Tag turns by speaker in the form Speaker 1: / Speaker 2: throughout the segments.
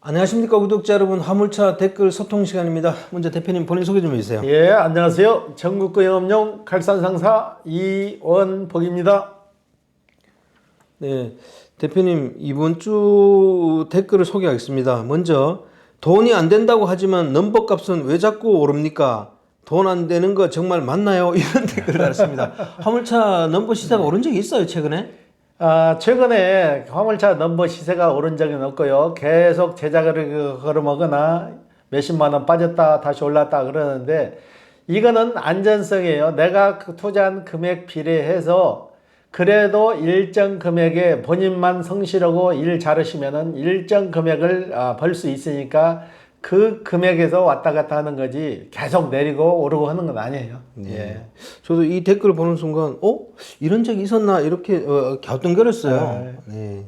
Speaker 1: 안녕하십니까 구독자 여러분, 화물차 댓글 소통 시간입니다. 먼저 대표님 본인 소개 좀 해주세요.
Speaker 2: 예, 안녕하세요. 전국구 영업용 칼산상사 이원복입니다.
Speaker 1: 네, 대표님 이번 주 댓글을 소개하겠습니다. 먼저 돈이 안 된다고 하지만 넘버 값은 왜 자꾸 오릅니까? 돈 안 되는 거 정말 맞나요? 이런 댓글을 달았습니다. 화물차 넘버 시세가 오른 적이 있어요 최근에?
Speaker 2: 최근에 화물차 넘버 시세가 오른 적은 없고요. 계속 제작을 걸어먹거나 몇십만 원 빠졌다 다시 올랐다 그러는데, 이거는 안전성이에요. 내가 그 투자한 금액 비례해서 그래도 일정 금액에 본인만 성실하고 일 잘하시면은 일정 금액을 벌 수 있으니까 그 금액에서 왔다 갔다 하는 거지 계속 내리고 오르고 하는 건 아니에요.
Speaker 1: 네.
Speaker 2: 예.
Speaker 1: 저도 이 댓글을 보는 순간 이런 적이 있었나 이렇게 갸우뚱거렸어요. 네.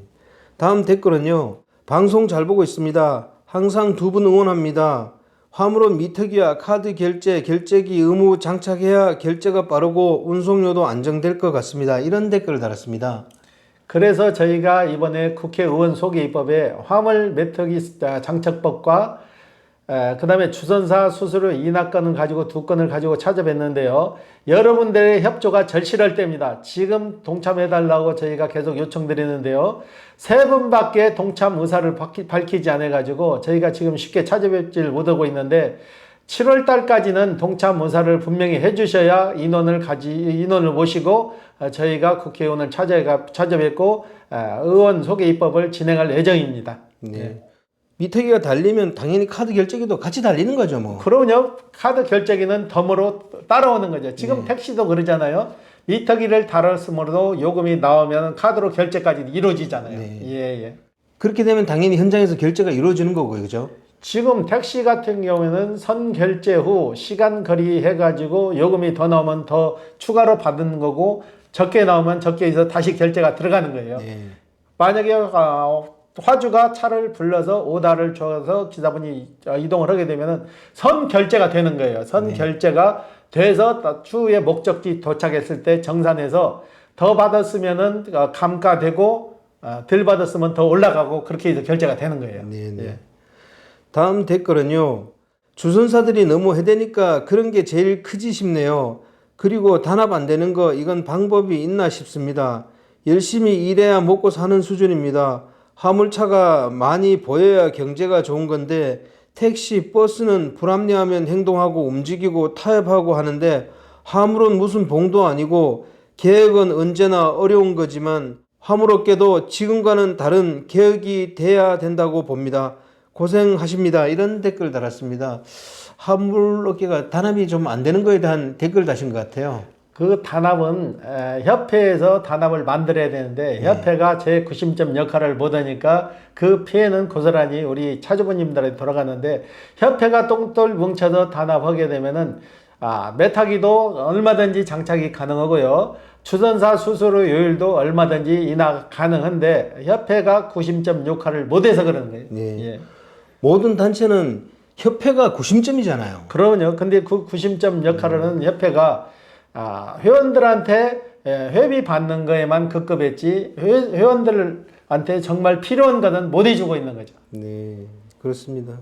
Speaker 1: 다음 댓글은요. 방송 잘 보고 있습니다. 항상 두 분 응원합니다. 화물은 미터기와 카드 결제기 의무 장착해야 결제가 빠르고 운송료도 안정될 것 같습니다. 이런 댓글을 달았습니다.
Speaker 2: 그래서 저희가 이번에 국회의원 소개 입법에 화물 메터기 장착법과 그 다음에 주선사 수수료 인하건을 가지고 두 건을 가지고 찾아뵀는데요. 여러분들의 협조가 절실할 때입니다. 지금 동참해달라고 저희가 계속 요청드리는데요. 세 분밖에 동참 의사를 밝히지 않아가지고 저희가 지금 쉽게 찾아뵙질 못하고 있는데, 7월 달까지는 동참 의사를 분명히 해주셔야 인원을 모시고 저희가 국회의원을 찾아뵙고 의원 소개 입법을 진행할 예정입니다.
Speaker 1: 네. 미터기가 달리면 당연히 카드 결제기도 같이 달리는 거죠, 뭐.
Speaker 2: 그럼요. 카드 결제기는 덤으로 따라오는 거죠. 지금 택시도 그러잖아요. 미터기를 달았으므로도 요금이 나오면 카드로 결제까지 이루어지잖아요.
Speaker 1: 네.
Speaker 2: 예.
Speaker 1: 그렇게 되면 당연히 현장에서 결제가 이루어지는 거고요, 그죠?
Speaker 2: 지금 택시 같은 경우에는 선 결제 후 시간 거리 해가지고 요금이 더 나오면 더 추가로 받는 거고, 적게 나오면 적게 해서 다시 결제가 들어가는 거예요.
Speaker 1: 네.
Speaker 2: 만약에 화주가 차를 불러서 오다를 줘서 기사분이 이동을 하게 되면은 선 결제가 되는 거예요. 선 결제가 돼서 추후에 목적지 도착했을 때 정산해서 더 받았으면은 감가되고 덜 받았으면 더 올라가고, 그렇게 해서 결제가 되는 거예요.
Speaker 1: 네네.
Speaker 2: 예.
Speaker 1: 다음 댓글은요. 주선사들이 너무 해대니까 그런 게 제일 크지 싶네요. 그리고 단합 안 되는 거 이건 방법이 있나 싶습니다. 열심히 일해야 먹고 사는 수준입니다. 화물차가 많이 보여야 경제가 좋은 건데 택시, 버스는 불합리하면 행동하고 움직이고 타협하고 하는데 화물은 무슨 봉도 아니고 계획은 언제나 어려운 거지만 화물업계도 지금과는 다른 개혁이 돼야 된다고 봅니다. 고생하십니다. 이런 댓글 달았습니다. 화물업계가 단합이 좀 안 되는 거에 대한 댓글 다신 것 같아요.
Speaker 2: 그 단합은 협회에서 단합을 만들어야 되는데 협회가 제 구심점 역할을 못하니까 그 피해는 고스란히 우리 차주분님들한테 돌아가는데, 협회가 똥돌 뭉쳐서 단합하게 되면은 메타기도 얼마든지 장착이 가능하고요. 주선사 수수료 요율도 얼마든지 인하 가능한데 협회가 구심점 역할을 못해서 그러는 거예요.
Speaker 1: 네.
Speaker 2: 예.
Speaker 1: 모든 단체는 협회가 구심점이잖아요.
Speaker 2: 그러면요. 근데 그 구심점 역할을 하는 협회가 회원들한테 회비 받는 거에만 급급했지 회원들한테 정말 필요한 거는 못 해주고 있는 거죠.
Speaker 1: 네, 그렇습니다.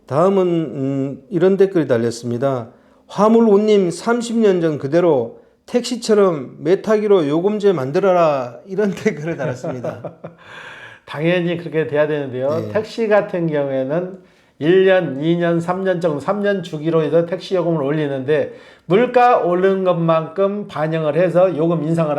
Speaker 1: 다음은 이런 댓글이 달렸습니다. 화물운님 30년 전 그대로 택시처럼 메타기로 요금제 만들어라, 이런 댓글을 달았습니다.
Speaker 2: 당연히 그렇게 돼야 되는데요. 택시 같은 경우에는 1년, 2년, 3년 정도, 3년 주기로 해서 택시 요금을 올리는데, 물가 오른 것만큼 반영을 해서 요금 인상을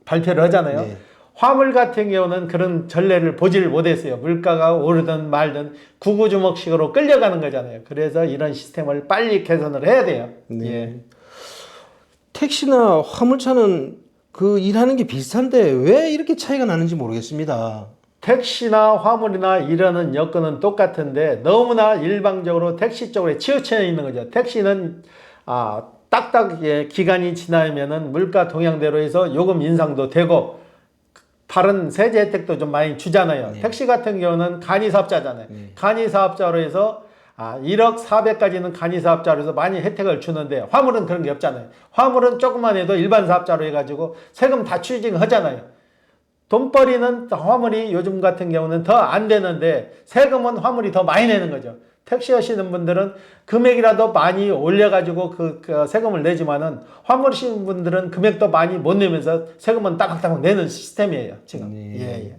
Speaker 2: 발표를 하잖아요. 화물 같은 경우는 그런 전례를 보지를 못했어요. 물가가 오르든 말든 구구주먹식으로 끌려가는 거잖아요. 그래서 이런 시스템을 빨리 개선을 해야 돼요. 예.
Speaker 1: 택시나 화물차는 그 일하는 게 비슷한데 왜 이렇게 차이가 나는지 모르겠습니다.
Speaker 2: 택시나 화물이나 일하는 여건은 똑같은데 너무나 일방적으로 택시 쪽에 치우쳐 있는 거죠. 택시는 딱딱 기간이 지나면은 물가 동향대로 해서 요금 인상도 되고 다른 세제 혜택도 좀 많이 주잖아요. 택시 같은 경우는 간이사업자잖아요. 간이사업자로 해서 1억 400까지는 간이사업자로 해서 많이 혜택을 주는데, 화물은 그런 게 없잖아요. 화물은 조금만 해도 일반 사업자로 해가지고 세금 다 추징하잖아요. 돈벌이는 화물이 요즘 같은 경우는 더 안 되는데 세금은 화물이 더 많이 내는 거죠. 택시 하시는 분들은 금액이라도 많이 올려가지고 그 세금을 내지만은 화물 하시는 분들은 금액도 많이 못 내면서 세금은 따박따박 내는 시스템이에요, 지금.
Speaker 1: 네.
Speaker 2: 예.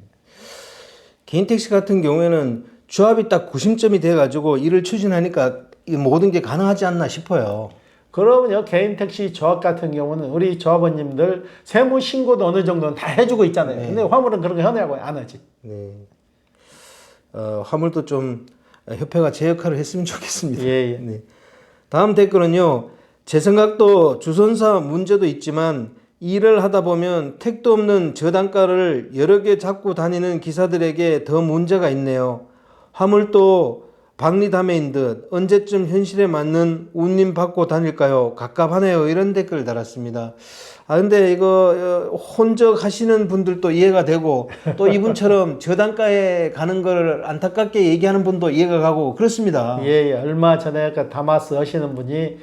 Speaker 1: 개인 택시 같은 경우에는 조합이 딱 구심점이 돼가지고 일을 추진하니까 이 모든 게 가능하지 않나 싶어요.
Speaker 2: 그러면요, 개인 택시 조합 같은 경우는 우리 조합원님들 세무 신고도 어느 정도는 다 해주고 있잖아요. 근데 화물은 그런 거 하냐고 안 하지.
Speaker 1: 네. 화물도 좀 협회가 제 역할을 했으면 좋겠습니다.
Speaker 2: 예.
Speaker 1: 네. 다음 댓글은요. 제 생각도 주선사 문제도 있지만 일을 하다 보면 택도 없는 저단가를 여러 개 잡고 다니는 기사들에게 더 문제가 있네요. 화물도 박리담회인 듯 언제쯤 현실에 맞는 운임 받고 다닐까요? 갑갑하네요. 이런 댓글 달았습니다. 근데 이거 혼적 하시는 분들도 이해가 되고 또 이분처럼 저단가에 가는 걸 안타깝게 얘기하는 분도 이해가 가고 그렇습니다.
Speaker 2: 예. 얼마 전에 그 다마스 하시는 분이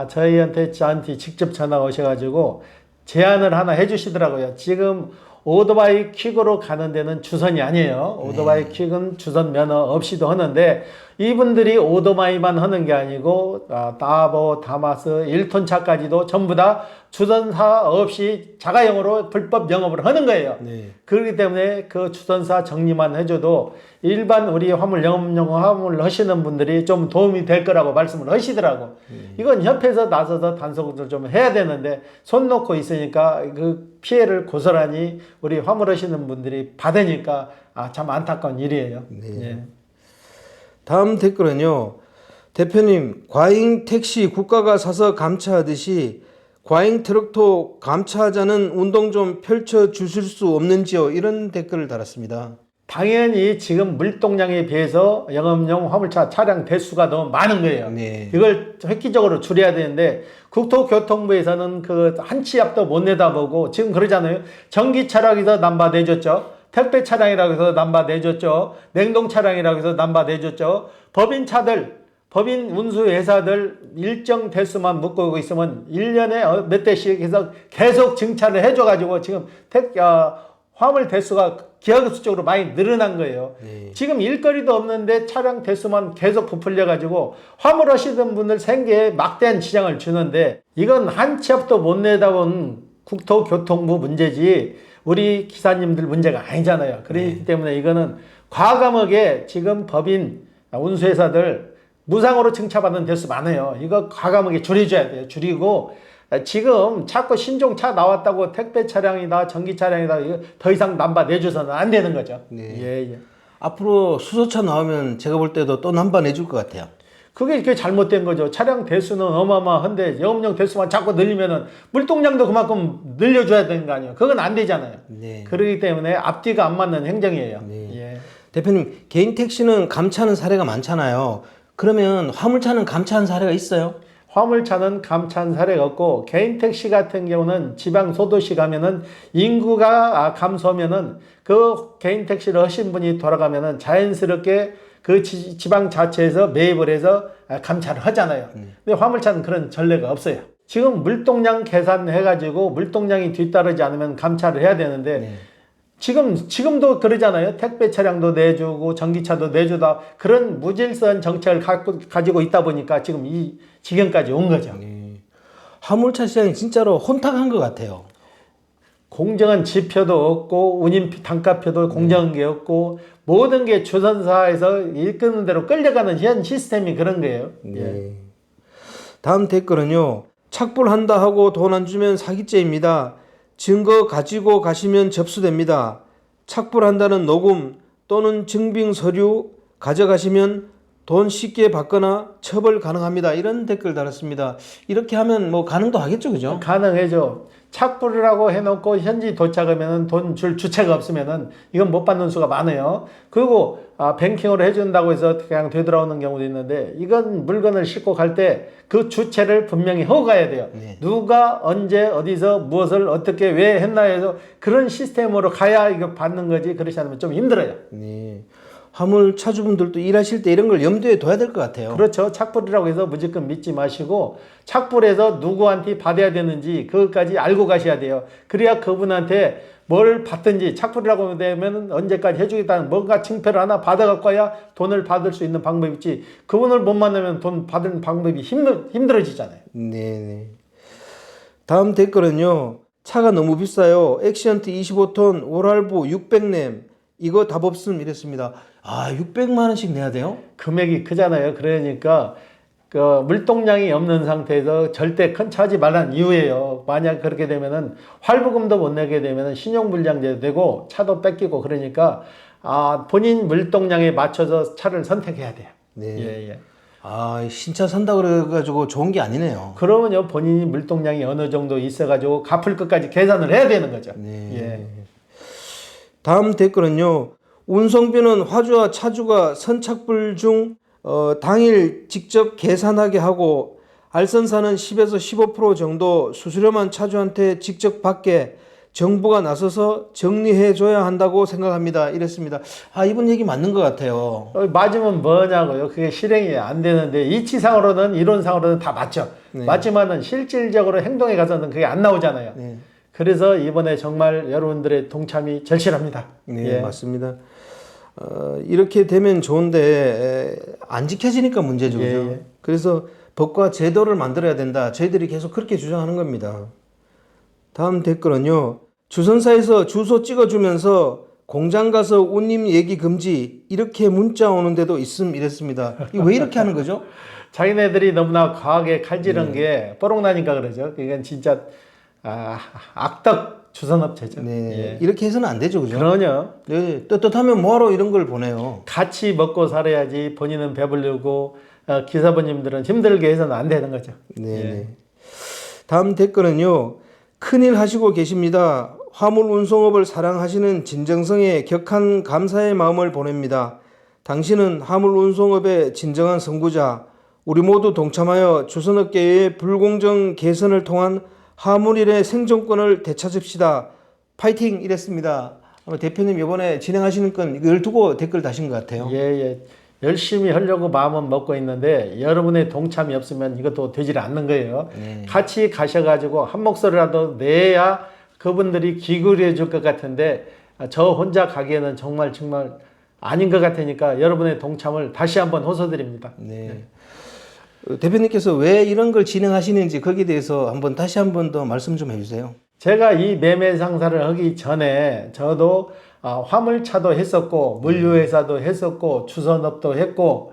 Speaker 2: 저한테 직접 전화 오셔가지고 제안을 하나 해주시더라고요. 지금 오토바이 퀵으로 가는 데는 주선이 아니에요. 오토바이 퀵은 주선 면허 없이도 하는데 이분들이 오토바이만 하는 게 아니고 다보, 다마스, 1톤 차까지도 전부 다 주선사 없이 자가용으로 불법 영업을 하는 거예요.
Speaker 1: 네.
Speaker 2: 그렇기 때문에 그 주선사 정리만 해줘도 일반 우리 화물 영업용 화물 하시는 분들이 좀 도움이 될 거라고 말씀을 하시더라고. 이건 협회에서 나서서 단속을 좀 해야 되는데 손 놓고 있으니까 그 피해를 고스란히 우리 화물 하시는 분들이 받으니까 참 안타까운 일이에요.
Speaker 1: 네.
Speaker 2: 예.
Speaker 1: 다음 댓글은요. 대표님, 과잉 택시 국가가 사서 감차하듯이 과잉 트럭도 감차하자는 운동 좀 펼쳐 주실 수 없는지요? 이런 댓글을 달았습니다.
Speaker 2: 당연히 지금 물동량에 비해서 영업용 화물차 차량 대수가 너무 많은 거예요.
Speaker 1: 네.
Speaker 2: 이걸 획기적으로 줄여야 되는데 국토교통부에서는 그 한 치 앞도 못 내다보고 지금 그러잖아요. 전기 차량에서 남바 내줬죠. 택배 차량이라고 해서 남바 내줬죠. 냉동 차량이라고 해서 남바 내줬죠. 법인 운수회사들 일정 대수만 묶고 있으면 1년에 몇 대씩 해서 계속 증차를 해줘가지고 지금 화물 대수가 기하급수적으로 많이 늘어난 거예요.
Speaker 1: 네.
Speaker 2: 지금 일거리도 없는데 차량 대수만 계속 부풀려가지고 화물 하시던 분들 생계에 막대한 지장을 주는데 이건 한 치 앞도 못 내다본 국토교통부 문제지 우리 기사님들 문제가 아니잖아요. 그렇기 때문에 이거는 과감하게 지금 법인 운수회사들 무상으로 증차받는 대수 많아요. 이거 과감하게 줄여줘야 돼요. 줄이고 지금 자꾸 신종차 나왔다고 택배 차량이다 전기 차량이다 이거 더 이상 남바 내줘서는 안 되는 거죠.
Speaker 1: 네.
Speaker 2: 예.
Speaker 1: 앞으로 수소차 나오면 제가 볼 때도 또 남바 내줄 것 같아요.
Speaker 2: 그게 잘못된 거죠. 차량 대수는 어마어마한데 영업용 대수만 자꾸 늘리면은 물동량도 그만큼 늘려줘야 되는 거 아니에요. 그건 안 되잖아요.
Speaker 1: 네.
Speaker 2: 그렇기 때문에 앞뒤가 안 맞는 행정이에요.
Speaker 1: 네.
Speaker 2: 예.
Speaker 1: 대표님, 개인 택시는 감차하는 사례가 많잖아요. 그러면 화물차는 감차한 사례가 있어요?
Speaker 2: 화물차는 감차한 사례가 없고 개인 택시 같은 경우는 지방 소도시 가면은 인구가 감소하면은 그 개인 택시를 하신 분이 돌아가면은 자연스럽게 그 지방 자체에서 매입을 해서 감차를 하잖아요. 근데 화물차는 그런 전례가 없어요. 지금 물동량 계산해가지고 물동량이 뒤따르지 않으면 감차를 해야 되는데
Speaker 1: 네.
Speaker 2: 지금도 그러잖아요. 택배 차량도 내주고 전기차도 내주다 그런 무질서한 정책을 가지고 있다 보니까 지금 이 지경까지 온 거죠.
Speaker 1: 네. 화물차 시장이 진짜로 혼탁한 것 같아요.
Speaker 2: 공정한 지표도 없고 운임 단가표도 공정한 게 없고 모든 게 주선사에서 이끄는 대로 끌려가는 현 시스템이 그런 거예요.
Speaker 1: 네.
Speaker 2: 예.
Speaker 1: 다음 댓글은요. 착불한다 하고 돈 안 주면 사기죄입니다. 증거 가지고 가시면 접수됩니다. 착불한다는 녹음 또는 증빙 서류 가져가시면 돈 쉽게 받거나 처벌 가능합니다. 이런 댓글 달았습니다. 이렇게 하면 뭐 가능도 하겠죠, 그죠?
Speaker 2: 가능해죠. 착불이라고 해놓고 현지 도착하면은 돈 줄 주체가 없으면은 이건 못 받는 수가 많아요. 그리고 뱅킹으로 해준다고 해서 그냥 되돌아오는 경우도 있는데 이건 물건을 싣고 갈 때 그 주체를 분명히 하고 가야 돼요.
Speaker 1: 네.
Speaker 2: 누가 언제 어디서 무엇을 어떻게 왜 했나 해서 그런 시스템으로 가야 이거 받는 거지. 그렇지 않으면 좀 힘들어요.
Speaker 1: 네. 화물 차주분들도 일하실 때 이런 걸 염두에 둬야 될 것 같아요.
Speaker 2: 그렇죠. 착불이라고 해서 무조건 믿지 마시고 착불해서 누구한테 받아야 되는지 그것까지 알고 가셔야 돼요. 그래야 그분한테 뭘 받든지 착불이라고 되면 언제까지 해주겠다는 뭔가 징표를 하나 받아갖고 야 돈을 받을 수 있는 방법이 있지. 그분을 못 만나면 돈 받는 방법이 힘들어지잖아요.
Speaker 1: 네네. 다음 댓글은요. 차가 너무 비싸요. 액시언트 25톤 오랄부 600램. 이거 답 없음 이랬습니다. 아, 600만 원씩 내야 돼요?
Speaker 2: 금액이 크잖아요. 그러니까 그 물동량이 없는 상태에서 절대 큰 차 하지 말라는 이유예요. 만약 그렇게 되면은 활부금도 못 내게 되면은 신용불량제 되고 차도 뺏기고 그러니까 본인 물동량에 맞춰서 차를 선택해야 돼요.
Speaker 1: 네.
Speaker 2: 예, 예.
Speaker 1: 아, 신차 산다 그래가지고 좋은 게 아니네요.
Speaker 2: 그러면요 본인이 물동량이 어느 정도 있어가지고 갚을 것까지 계산을 해야 되는 거죠.
Speaker 1: 네.
Speaker 2: 예.
Speaker 1: 다음 댓글은요. 운송비는 화주와 차주가 선착불 중 당일 직접 계산하게 하고 알선사는 10에서 15% 정도 수수료만 차주한테 직접 받게 정부가 나서서 정리해 줘야 한다고 생각합니다. 이랬습니다. 아, 이분 얘기 맞는 것 같아요.
Speaker 2: 맞으면 뭐냐고요. 그게 실행이 안 되는데 이치상으로는 이론상으로는 다 맞죠.
Speaker 1: 네.
Speaker 2: 맞지만은 실질적으로 행동에 가서는 그게 안 나오잖아요.
Speaker 1: 네.
Speaker 2: 그래서 이번에 정말 여러분들의 동참이 절실합니다.
Speaker 1: 네,
Speaker 2: 예.
Speaker 1: 맞습니다. 이렇게 되면 좋은데 안 지켜지니까 문제죠. 그죠?
Speaker 2: 예.
Speaker 1: 그래서 법과 제도를 만들어야 된다. 저희들이 계속 그렇게 주장하는 겁니다. 다음 댓글은요. 주선사에서 주소 찍어주면서 공장 가서 운임 얘기 금지 이렇게 문자 오는데도 있음 이랬습니다. 이거 왜 이렇게 하는 거죠?
Speaker 2: 자기네들이 너무나 과하게 칼질한 게 뽀록나니까 그러죠. 이건 진짜 악덕 주선업체죠.
Speaker 1: 네,
Speaker 2: 예.
Speaker 1: 이렇게 해서는 안 되죠, 그죠?
Speaker 2: 그러냐.
Speaker 1: 네, 떳떳하면 뭐하러 이런 걸 보내요?
Speaker 2: 같이 먹고 살아야지 본인은 배부르고 기사분님들은 힘들게 해서는 안 되는 거죠.
Speaker 1: 네.
Speaker 2: 예.
Speaker 1: 네. 다음 댓글은요. 큰일 하시고 계십니다. 화물 운송업을 사랑하시는 진정성에 격한 감사의 마음을 보냅니다. 당신은 화물 운송업의 진정한 선구자. 우리 모두 동참하여 조선업계의 불공정 개선을 통한 화물일의 생존권을 되찾읍시다. 파이팅! 이랬습니다. 아마 대표님 이번에 진행하시는 건 이걸 두고 댓글 다신 것 같아요.
Speaker 2: 예, 예. 열심히 하려고 마음은 먹고 있는데 여러분의 동참이 없으면 이것도 되질 않는 거예요.
Speaker 1: 네.
Speaker 2: 같이 가셔가지고 한 목소리라도 내야 그분들이 기울여 줄 것 같은데 저 혼자 가기에는 정말 아닌 것 같으니까 여러분의 동참을 다시 한번 호소드립니다.
Speaker 1: 네. 대표님께서 왜 이런 걸 진행하시는지 거기에 대해서 다시 한 번 더 말씀 좀 해주세요.
Speaker 2: 제가 이 매매 상사를 하기 전에 저도 화물차도 했었고 물류회사도 했었고 주선업도 했고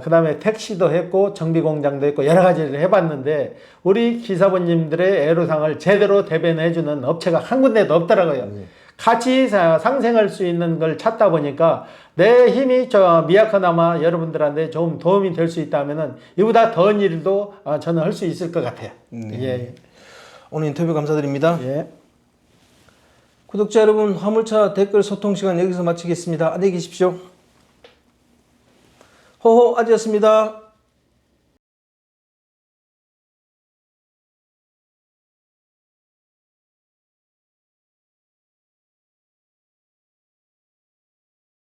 Speaker 2: 그 다음에 택시도 했고 정비공장도 했고 여러 가지를 해봤는데 우리 기사분님들의 애로사항을 제대로 대변해주는 업체가 한 군데도 없더라고요. 같이 상생할 수 있는 걸 찾다 보니까 내 힘이 미약하나마 여러분들한테 좀 도움이 될 수 있다면 이보다 더한 일도 저는 할 수 있을 것 같아요.
Speaker 1: 네.
Speaker 2: 예.
Speaker 1: 오늘 인터뷰 감사드립니다.
Speaker 2: 예.
Speaker 1: 구독자 여러분, 화물차 댓글 소통 시간 여기서 마치겠습니다. 안녕히 계십시오. 호호 아지였습니다.